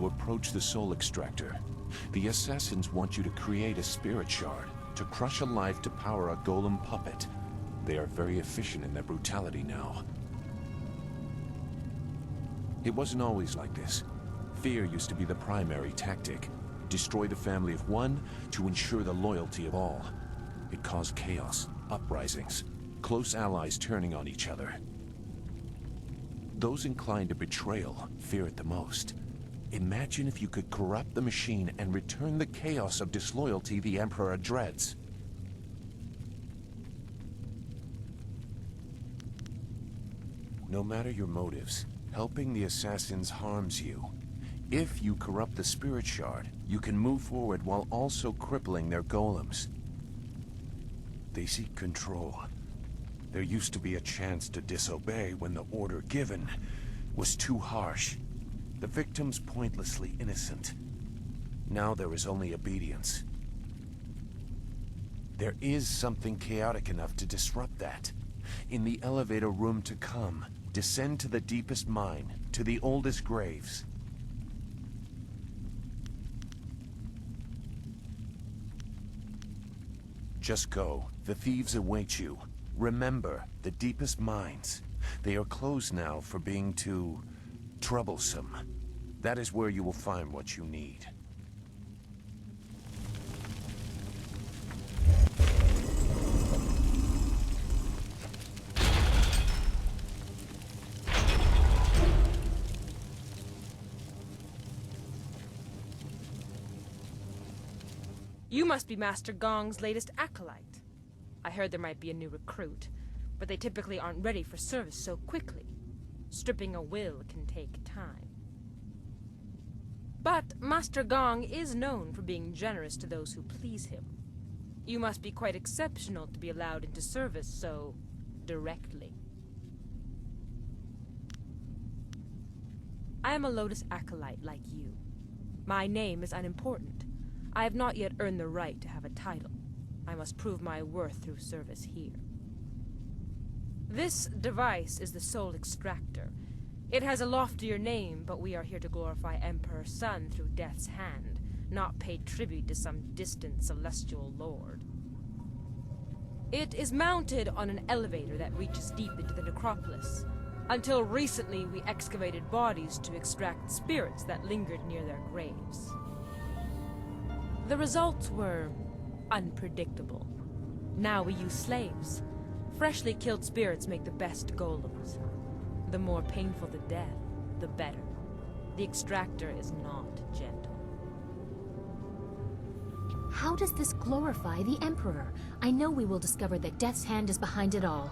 you approach the soul extractor. The assassins want you to create a spirit shard, to crush a life to power a golem puppet. They are very efficient in their brutality now. It wasn't always like this. Fear used to be the primary tactic. Destroy the family of one to ensure the loyalty of all. It caused chaos, uprisings, close allies turning on each other. Those inclined to betrayal fear it the most. Imagine if you could corrupt the machine and return the chaos of disloyalty the Emperor dreads. No matter your motives, helping the assassins harms you. If you corrupt the spirit shard, you can move forward while also crippling their golems. They seek control. There used to be a chance to disobey when the order given was too harsh. The victims pointlessly innocent. Now there is only obedience. There is something chaotic enough to disrupt that. In the elevator room to come, descend to the deepest mine, to the oldest graves. Just go. The thieves await you. Remember, the deepest mines. They are closed now for being too troublesome. That is where you will find what you need. You must be Master Gong's latest acolyte. I heard there might be a new recruit, but they typically aren't ready for service so quickly. Stripping a will can take time. But Master Gong is known for being generous to those who please him. You must be quite exceptional to be allowed into service so directly. I am a Lotus acolyte like you. My name is unimportant. I have not yet earned the right to have a title. I must prove my worth through service here. This device is the Soul Extractor. It has a loftier name, but we are here to glorify Emperor Sun through Death's hand, not pay tribute to some distant celestial lord. It is mounted on an elevator that reaches deep into the necropolis. Until recently, we excavated bodies to extract spirits that lingered near their graves. The results were unpredictable. Now we use slaves. Freshly killed spirits make the best golems. The more painful the death, the better. The extractor is not gentle. How does this glorify the Emperor? I know we will discover that Death's hand is behind it all.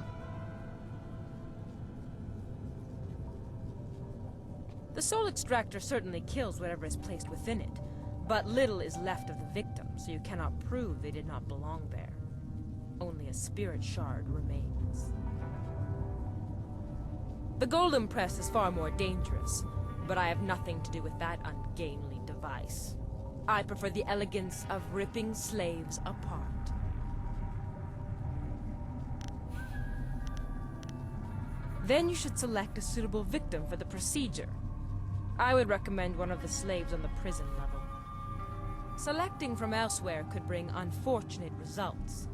The soul extractor certainly kills whatever is placed within it, but little is left of the victim, so you cannot prove they did not belong there. Only a spirit shard remains. The golem press is far more dangerous, but I have nothing to do with that ungainly device. I prefer the elegance of ripping slaves apart. Then you should select a suitable victim for the procedure. I would recommend one of the slaves on the prison level. Selecting from elsewhere could bring unfortunate results,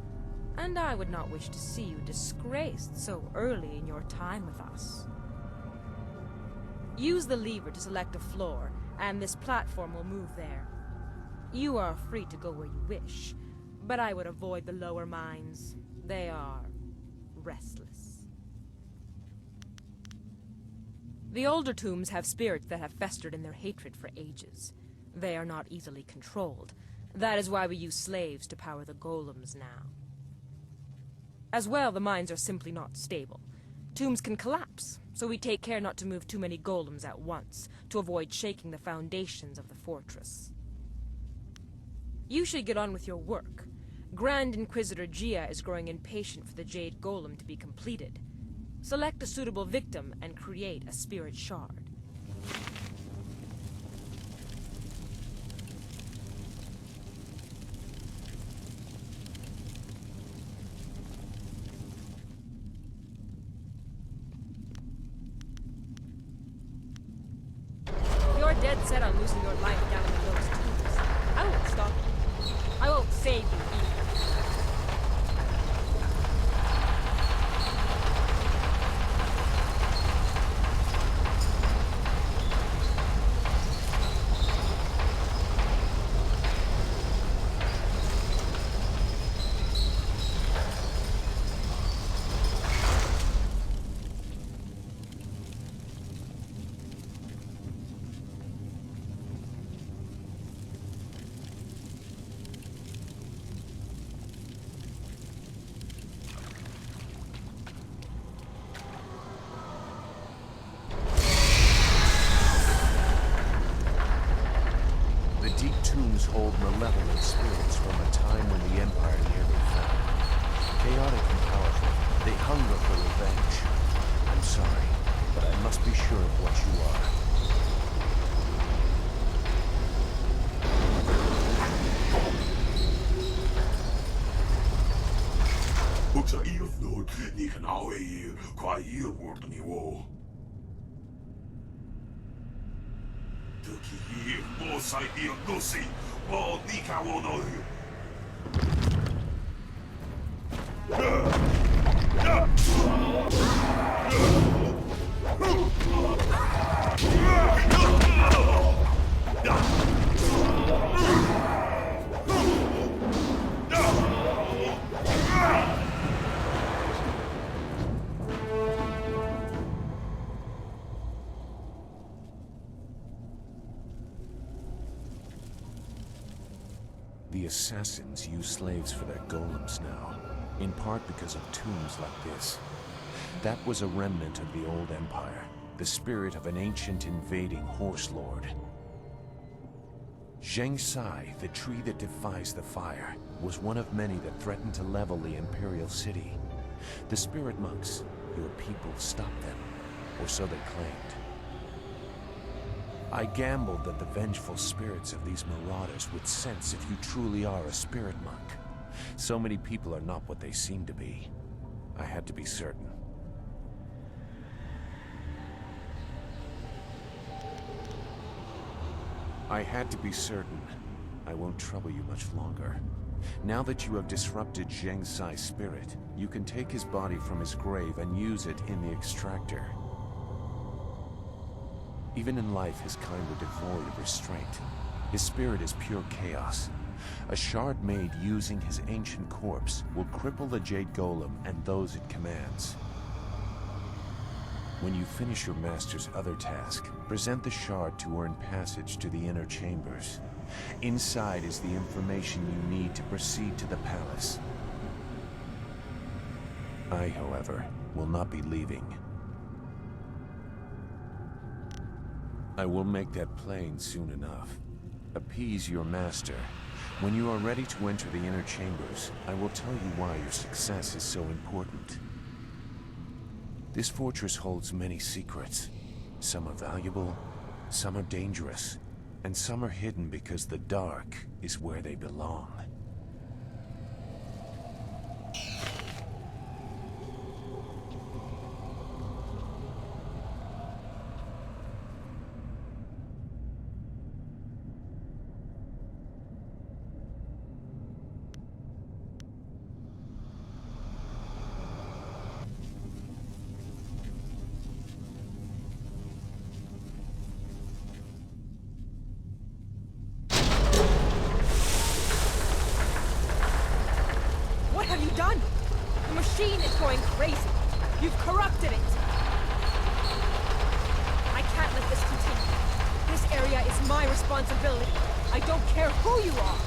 and I would not wish to see you disgraced so early in your time with us. Use the lever to select a floor, and this platform will move there. You are free to go where you wish, but I would avoid the lower mines. They are restless. The older tombs have spirits that have festered in their hatred for ages. They are not easily controlled. That is why we use slaves to power the golems now. As well, the mines are simply not stable. Tombs can collapse, so we take care not to move too many golems at once, to avoid shaking the foundations of the fortress. You should get on with your work. Grand Inquisitor Gia is growing impatient for the Jade Golem to be completed. Select a suitable victim and create a spirit shard. Your dead set on losing your life down in those tombs. I won't stop you. I won't save you either. Hold malevolent spirits from a time when the Empire nearly fell. Chaotic and powerful, they hunger for revenge. I'm sorry, but I must be sure of what you are. The assassins use slaves for their golems now, in part because of tombs like this. That was a remnant of the old empire, the spirit of an ancient invading horse lord. Zheng Sai, the tree that defies the fire, was one of many that threatened to level the imperial city. The spirit monks, your people, stopped them, or so they claimed. I gambled that the vengeful spirits of these marauders would sense if you truly are a spirit monk. So many people are not what they seem to be. I had to be certain. I had to be certain. I won't trouble you much longer. Now that you have disrupted Zheng Sai's spirit, you can take his body from his grave and use it in the extractor. Even in life, his kind were devoid of restraint. His spirit is pure chaos. A shard made using his ancient corpse will cripple the Jade Golem and those it commands. When you finish your master's other task, present the shard to earn passage to the inner chambers. Inside is the information you need to proceed to the palace. I, however, will not be leaving. I will make that plain soon enough. Appease your master. When you are ready to enter the inner chambers, I will tell you why your success is so important. This fortress holds many secrets. Some are valuable, some are dangerous, and some are hidden because the dark is where they belong. Done! The machine is going crazy! You've corrupted it! I can't let this continue. This area is my responsibility. I don't care who you are!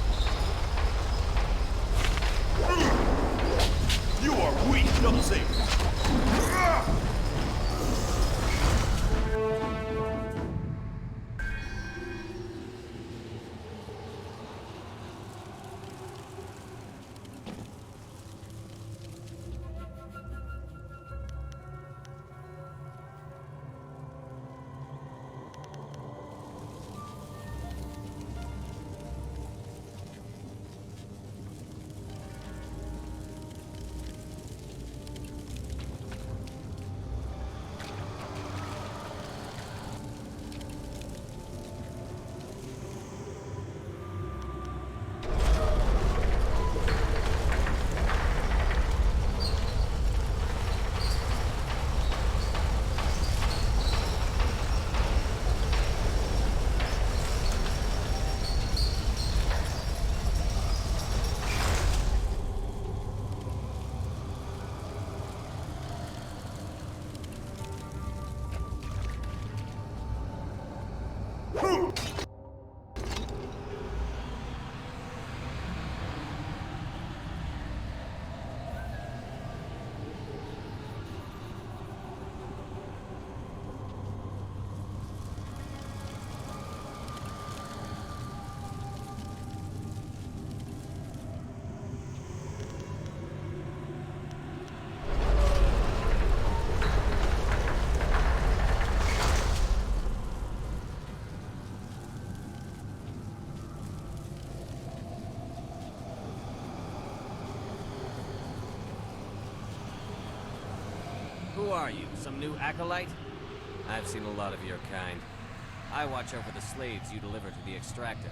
You are weak, don't say. Who are you? Some new acolyte? I've seen a lot of your kind. I watch over the slaves you deliver to the extractor.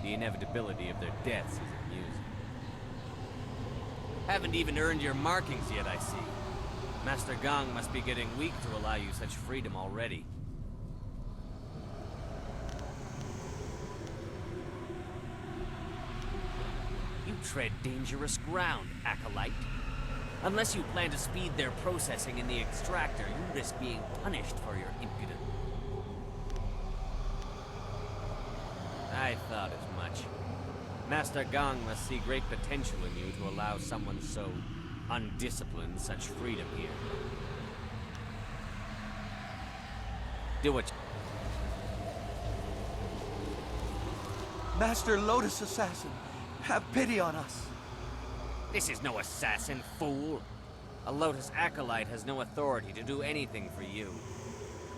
The inevitability of their deaths is amusing. Haven't even earned your markings yet, I see. Master Gong must be getting weak to allow you such freedom already. You tread dangerous ground, acolyte. Unless you plan to speed their processing in the extractor, you risk being punished for your impudence. I thought as much. Master Gong must see great potential in you to allow someone so undisciplined such freedom here. Do what Master Lotus Assassin, have pity on us. This is no assassin, fool! A Lotus Acolyte has no authority to do anything for you.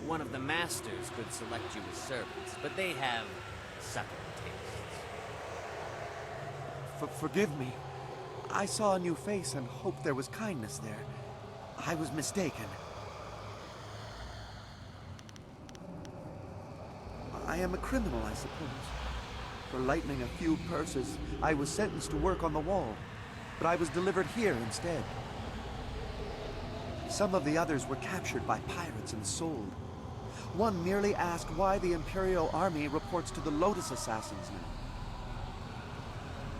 One of the Masters could select you as servants, but they have subtle tastes. Forgive me. I saw a new face and hoped there was kindness there. I was mistaken. I am a criminal, I suppose. For lightening a few purses, I was sentenced to work on the wall, but I was delivered here instead. Some of the others were captured by pirates and sold. One merely asked why the Imperial Army reports to the Lotus Assassins now.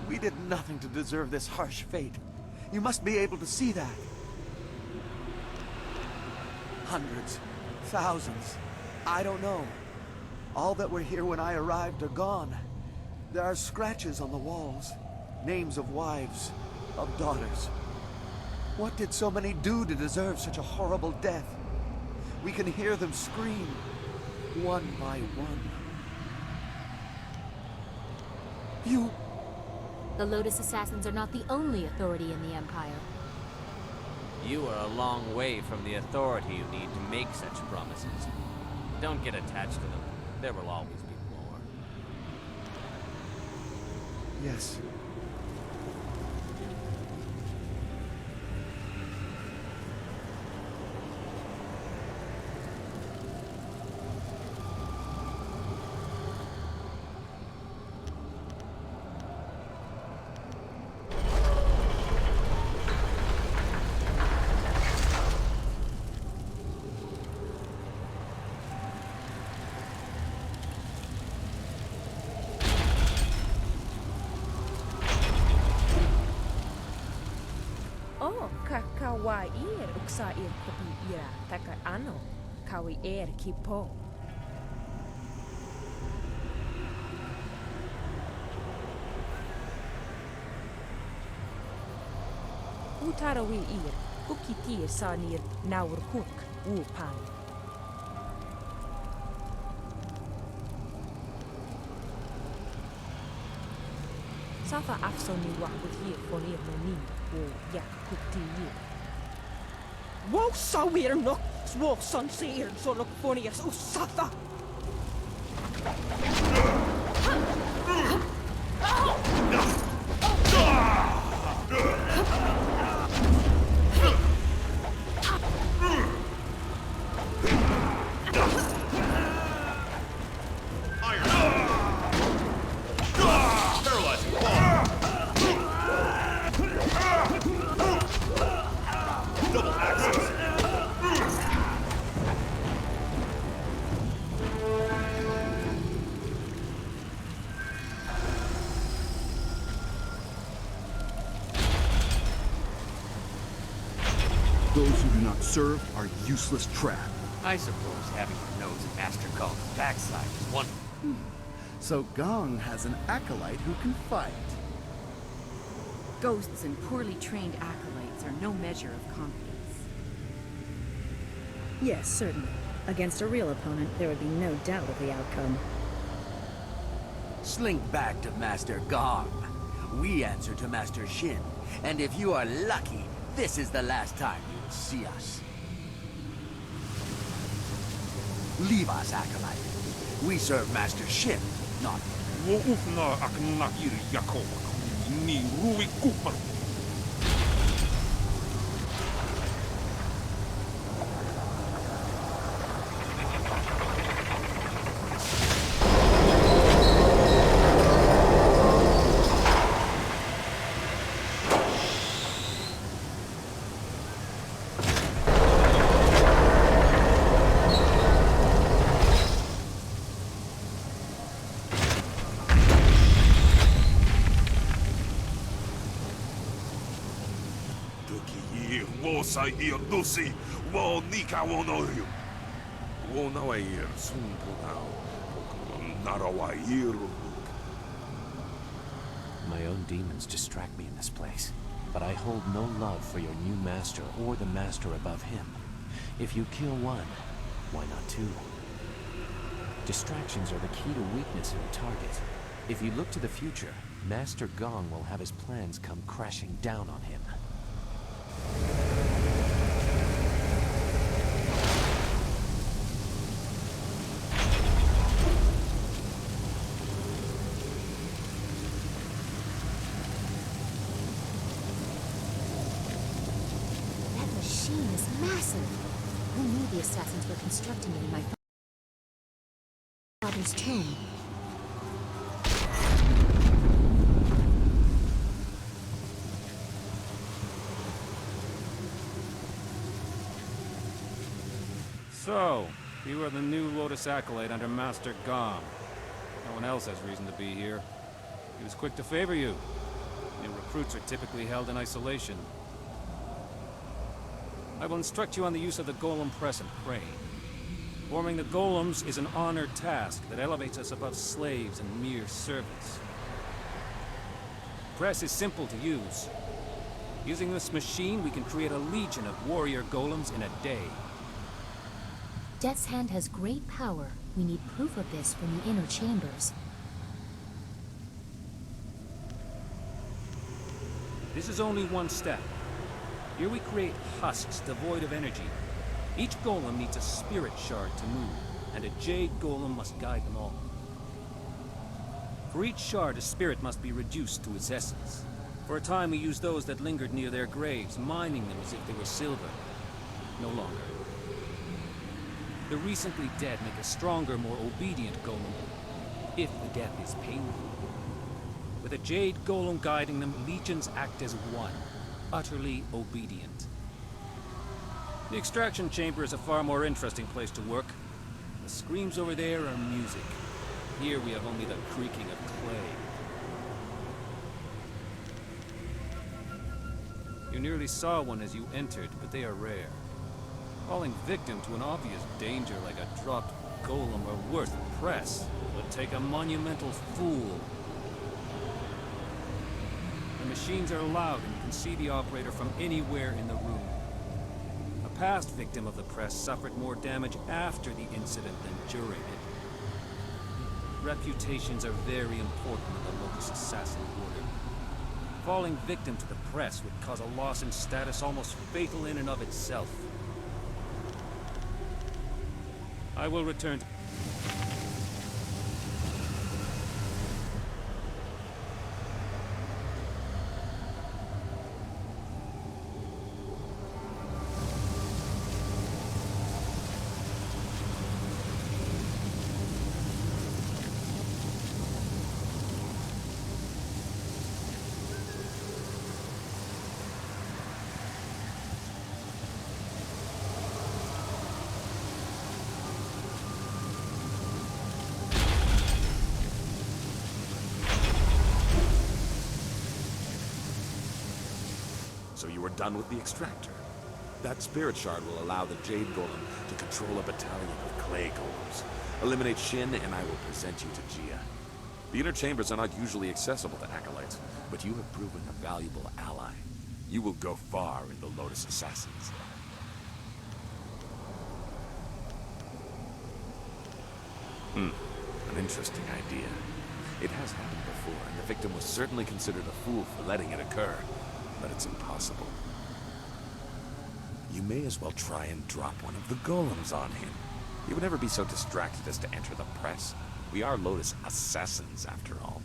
We did nothing to deserve this harsh fate. You must be able to see that. Hundreds, thousands, I don't know. All that were here when I arrived are gone. There are scratches on the walls, names of wives, of daughters. What did so many do to deserve such a horrible death? We can hear them scream, one by one. You... The Lotus Assassins are not the only authority in the Empire. You are a long way from the authority you need to make such promises. Don't get attached to them. There will always be more. Yes. Kawa uksa kopi ira taka ano kawi kipo. Utarawi ukiti sanir naur kuk upan. Safa afsoni wakuti fonir moni o yak kukti. Wow, so we're not swore son seer so look funny as Usafa. Those who do not serve are useless trap. I suppose having your nose at Master Gong's backside is one. So Gong has an acolyte who can fight. Ghosts and poorly trained acolytes are no measure of confidence. Yes, certainly. Against a real opponent, there would be no doubt of the outcome. Slink back to Master Gong. We answer to Master Shin, and if you are lucky, this is the last time you'll see us. Leave us, acolyte. We serve Master Shin, not... wosa ir dusi, wo nika wonoyu. Wona ir sumpunao, narawa ir. My own demons distract me in this place, but I hold no love for your new master or the master above him. If you kill one, why not two? Distractions are the key to weakness in a target. If you look to the future, Master Gong will have his plans come crashing down on him. That machine is massive. Who knew the assassins were constructing it in my father's tomb? So, you are the new Lotus Acolyte under Master Gong. No one else has reason to be here. He was quick to favor you. New recruits are typically held in isolation. I will instruct you on the use of the golem press and crane. Forming the golems is an honored task that elevates us above slaves and mere servants. Press is simple to use. Using this machine, we can create a legion of warrior golems in a day. Death's Hand has great power. We need proof of this from the inner chambers. This is only one step. Here we create husks devoid of energy. Each golem needs a spirit shard to move, and a jade golem must guide them all. For each shard, a spirit must be reduced to its essence. For a time we used those that lingered near their graves, mining them as if they were silver. No longer. The recently dead make a stronger, more obedient golem, if the death is painful. With a jade golem guiding them, legions act as one, utterly obedient. The extraction chamber is a far more interesting place to work. The screams over there are music. Here we have only the creaking of clay. You nearly saw one as you entered, but they are rare. Falling victim to an obvious danger like a dropped golem are worth the press. It would take a monumental fool. The machines are loud and you can see the operator from anywhere in the room. A past victim of the press suffered more damage after the incident than during it. Reputations are very important in the Lotus Assassin Order. Falling victim to the press would cause a loss in status almost fatal in and of itself. I will return to... So you are done with the extractor. That spirit shard will allow the Jade Golem to control a battalion of clay golems. Eliminate Shin, and I will present you to Gia. The inner chambers are not usually accessible to acolytes, but you have proven a valuable ally. You will go far in the Lotus Assassins. An interesting idea. It has happened before, and the victim was certainly considered a fool for letting it occur. But it's impossible. You may as well try and drop one of the golems on him. He would never be so distracted as to enter the press. We are Lotus Assassins, after all.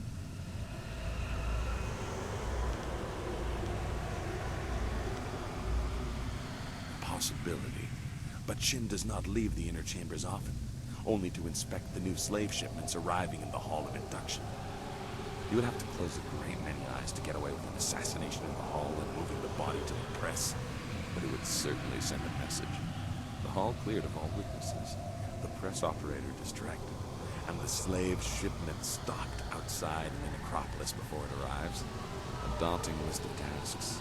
Possibility. But Shin does not leave the inner chambers often, only to inspect the new slave shipments arriving in the Hall of Induction. You would have to close a great many eyes to get away with an assassination in the hall and moving the body to the press. But it would certainly send a message. The hall cleared of all witnesses, the press operator distracted, and the slave shipment stopped outside the necropolis before it arrives. A daunting list of tasks.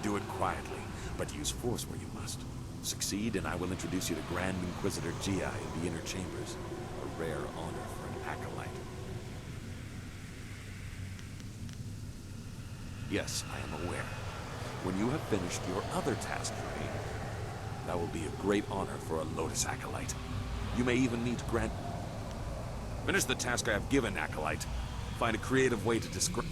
Do it quietly, But use force where you must. Succeed, and I will introduce you to Grand Inquisitor Gi in the inner chambers. A rare honor for an acolyte. Yes, I am aware. When you have finished your other task for me, that will be a great honor for a Lotus acolyte. You may even need to grant... Finish the task I have given, acolyte. Find a creative way to describe...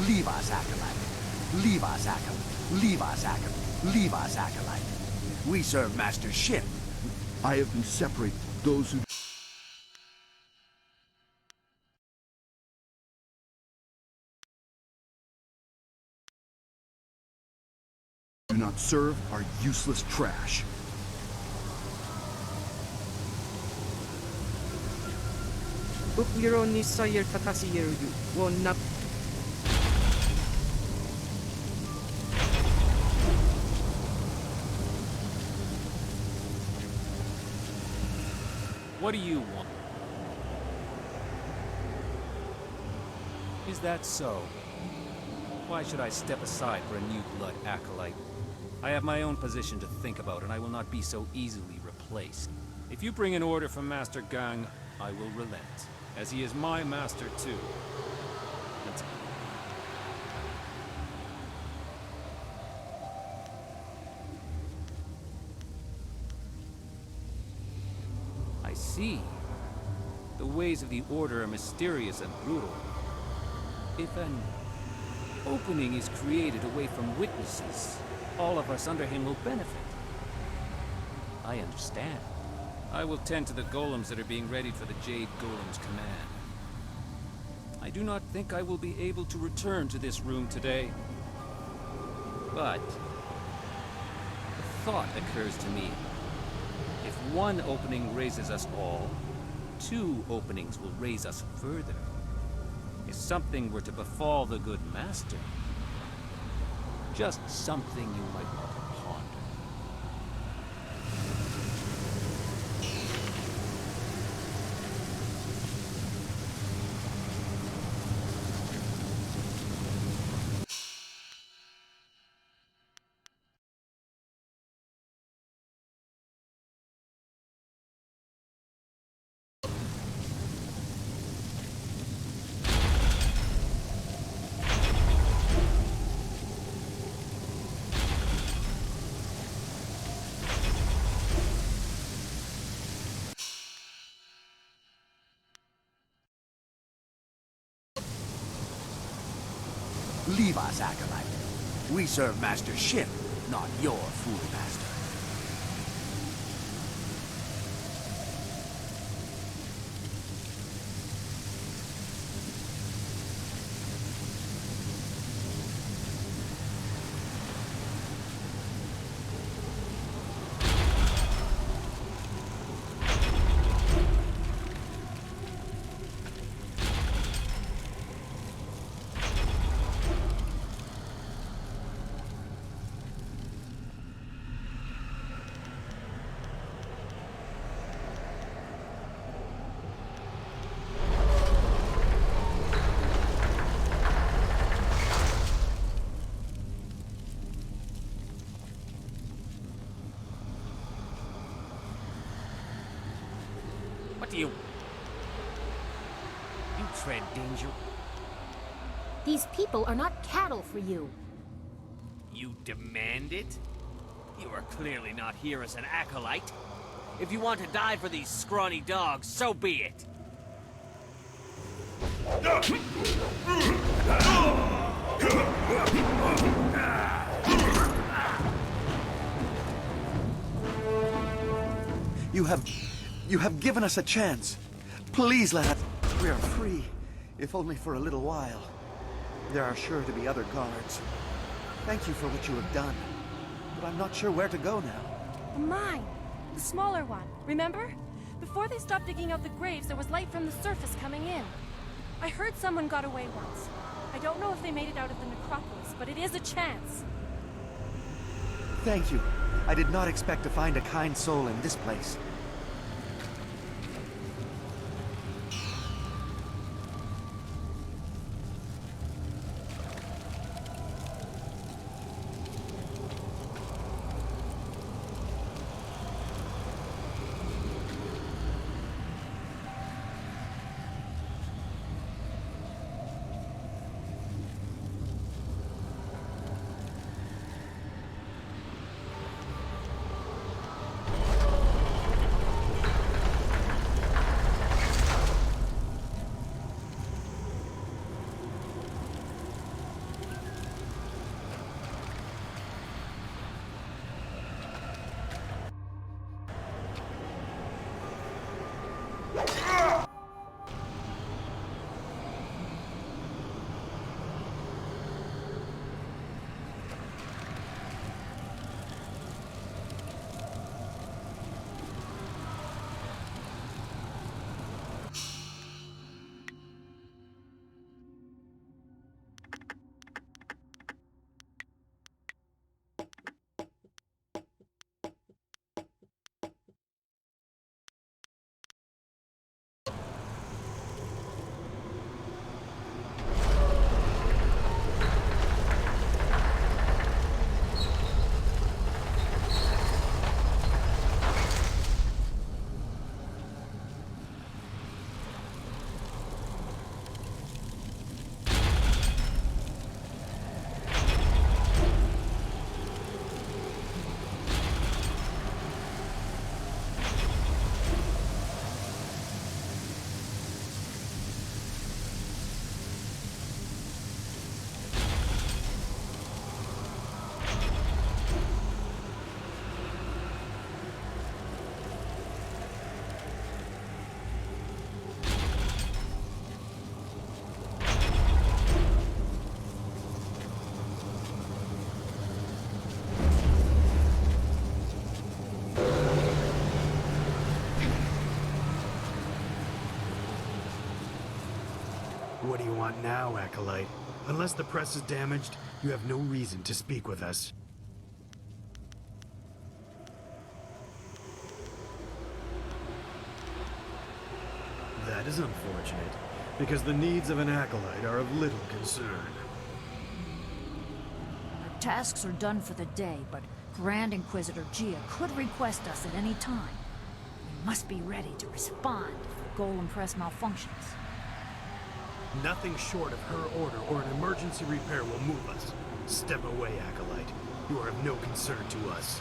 Leave us, acolyte. Leave us, acolyte. Leave us, acolyte. Leave us, acolyte. We serve Master Shin. I have been separated. Those who... do not serve are useless trash. What do you want? Is that so? Why should I step aside for a new blood acolyte? I have my own position to think about, and I will not be so easily replaced. If you bring an order from Master Gang, I will relent, as he is my master too. That's... I see. The ways of the Order are mysterious and brutal. If an opening is created away from witnesses, all of us under him will benefit. I understand. I will tend to the golems that are being readied for the Jade Golem's command. I do not think I will be able to return to this room today. But a thought occurs to me. If one opening raises us all, two openings will raise us further. If something were to befall the good master, just something you might want to ponder. Leave us, acolyte. We serve Master Shin, not your fool master. You tread danger. These people are not cattle for you. You demand it? You are clearly not here as an acolyte. If you want to die for these scrawny dogs, so be it. You have given us a chance. Please let us... We are free, if only for a little while. There are sure to be other guards. Thank you for what you have done. But I'm not sure where to go now. The mine! The smaller one, remember? Before they stopped digging out the graves, there was light from the surface coming in. I heard someone got away once. I don't know if they made it out of the necropolis, but it is a chance. Thank you. I did not expect to find a kind soul in this place. What do you want now, Acolyte? Unless the press is damaged, you have no reason to speak with us. That is unfortunate, because the needs of an Acolyte are of little concern. Our tasks are done for the day, but Grand Inquisitor Gia could request us at any time. We must be ready to respond if the Golem press malfunctions. Nothing short of her order or an emergency repair will move us. Step away, Acolyte. You are of no concern to us.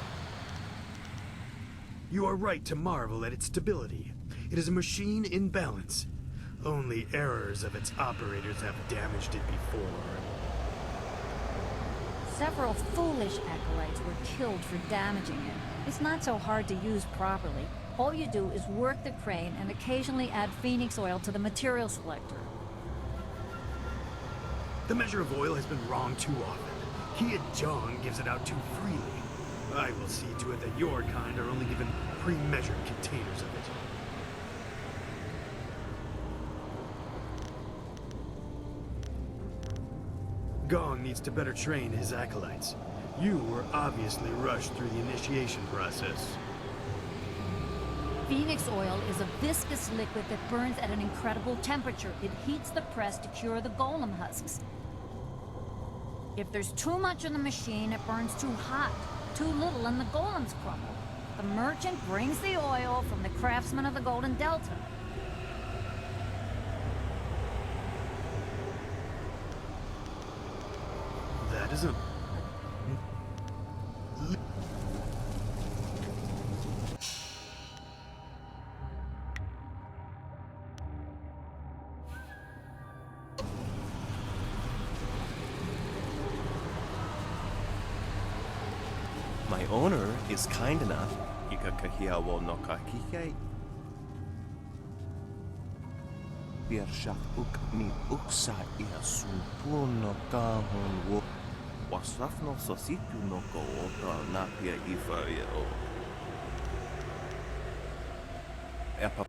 You are right to marvel at its stability. It is a machine in balance. Only errors of its operators have damaged it before. Several foolish acolytes were killed for damaging it. It's not so hard to use properly. All you do is work the crane and occasionally add Phoenix oil to the material selector. The measure of oil has been wrong too often. Kia Jong gives it out too freely. I will see to it that your kind are only given pre-measured containers of it. Gong needs to better train his acolytes. You were obviously rushed through the initiation process. Phoenix oil is a viscous liquid that burns at an incredible temperature. It heats the press to cure the golem husks. If there's too much in the machine, it burns too hot. Too little and the golems crumble. The merchant brings the oil from the craftsman of the Golden Delta. That isn't... My owner is kind enough. Ikakahia wo no kakike. Piershak uk mi uksa ia supuno kahon wo. Wasafno sositu no ko ota napia ifa o. Epa.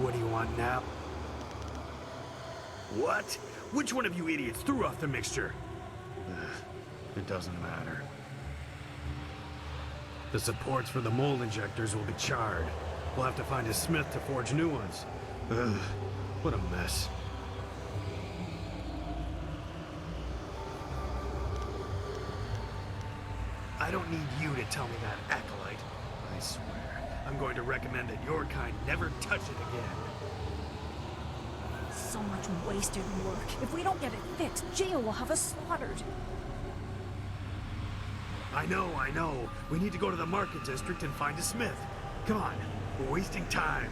What do you want now? What? Which one of you idiots threw off the mixture? It doesn't matter. The supports for the mold injectors will be charred. We'll have to find a smith to forge new ones. Ugh, what a mess. I don't need you to tell me that, Acolyte. I swear, I'm going to recommend that your kind never touch it again. So much wasted work. If we don't get it fixed, Geo will have us slaughtered. I know. We need to go to the market district and find a smith. Come on, we're wasting time.